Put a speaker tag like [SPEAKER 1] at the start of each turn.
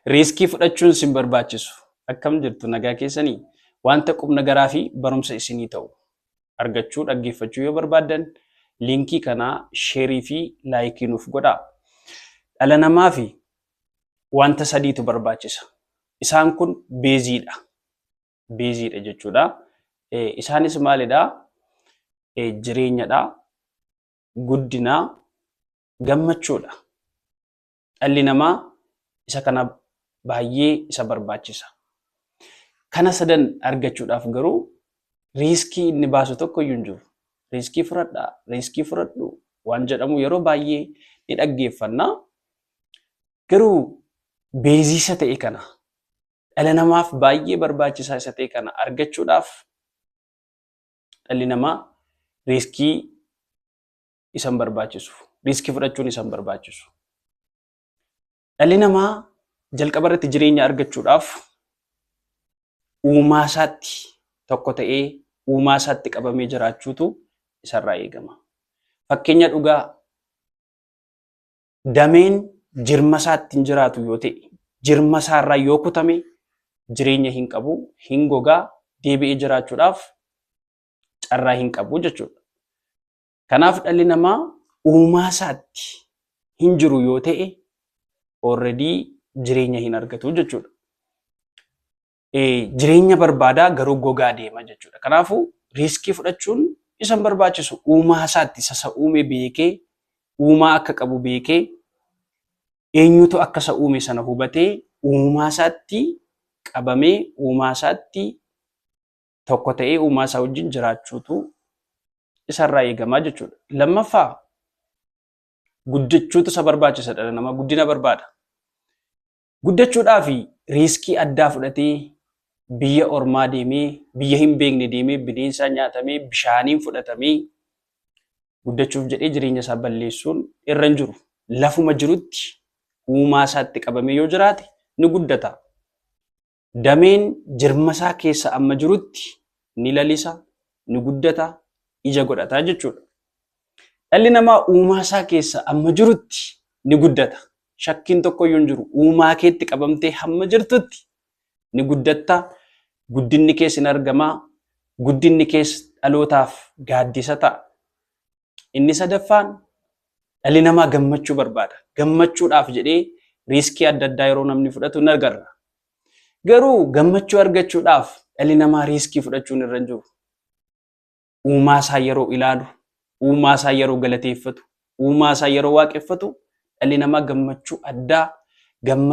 [SPEAKER 1] Riiskii fudhachuun sin barbaachisu. Akkam jirtu nagaa keessanii wanta qubna garaa fi barumsa isinii ta'u argachuu dhaggeeffachuu yoo barbaaddan liinkii kanaa sheerii fi laayikii nuuf godhaa. Dhala namaa fi wanta sadiitu barbaachisa. Isaan kun beeziidha. Beeziidha jechuudha. Isaanis maalidhaa? Jireenyadha, guddina, gammachuudha. Dhalli namaa isa kana baay'ee isa barbaachisa. Kana sadan argachuudhaaf garuu riiskii inni baasu tokko iyyuu hin jiru. Riiskii fudhadhaa, riiskii fudhadhu waan jedhamu yeroo baay'ee ni dhaggeeffanna. Garuu beezii isa ta'e kana dhala namaaf baay'ee barbaachisaa isa ta'e kana argachuudhaaf dhalli namaa riiskii isan barbaachisu. Riiskii fudhachuun isan barbaachisu. Dhalli namaa jalqaba irratti jireenya argachuudhaaf uumaa isaatti tokko ta'ee uumaa isaatti qabamee jiraachuutu isarraa eegama. Fakkeenya dhugaa dameen jirma isaatti hin jiraatu yoo ta'e, jirma isaarraa yoo kutame jireenya hin qabu, hin gogaa, deebi'ee jiraachuudhaaf carraa hin qabu jechuudha. Kanaaf dhalli namaa uumaa isaatti hin jiru yoo ta'e already jireenya hin argatu jechuudha. Jireenya barbaadaa garuu gogaa deema jechuudha. Kanaafuu riiskii fudhachuun isan barbaachisu. Uumaa isaatti isa uume beekee, uumaa akka qabu beekee, eenyutu akka isa uume sana hubatee uumaa isaatti qabamee, uumaa isaatti tokko ta'ee uumaa isaa wajjin jiraachuutu isarraa eegamaa jechuudha. Lammaffaa guddachuutu isa barbaachisa. Dhala namaa guddina barbaada. Guddachuudhaaf riiskii addaa fudhatee biyya ormaa deemee, biyya hin beekne deemee, bineensa nyaatamee, bishaaniin fudhatamee guddachuuf jedhee jireenya isaa balleessuun irra hin jiru. Lafuma jirutti uumaa isaatti qabamee yoo jiraate ni guddata. Dameen jirma isaa keessa amma jirutti ni lalisa, ni guddata, ija godhata jechuudha. Dhalli namaa uumaa isaa keessa amma jirutti ni guddata. Shakkiin tokko iyyuu hin jiru. Uumaa keetti qabamtee hamma jirtutti ni guddatta. Guddinni kees hin argamaa. Guddinni kees dhalootaaf gaaddisa ta'a. Inni sadaffaan dhalli namaa gammachuu barbaada. Gammachuudhaaf jedhee riiskii adda addaa yeroo namni fudhatu ni agarra. Garuu gammachuu argachuudhaaf dhalli namaa riiskii fudhachuun irra hin jiru. Uumaa isaa yeroo ilaalu, uumaa isaa yeroo galateeffatu, uumaa isaa yeroo waaqeffatu dhalli namaa gammachuu addaa gammachuu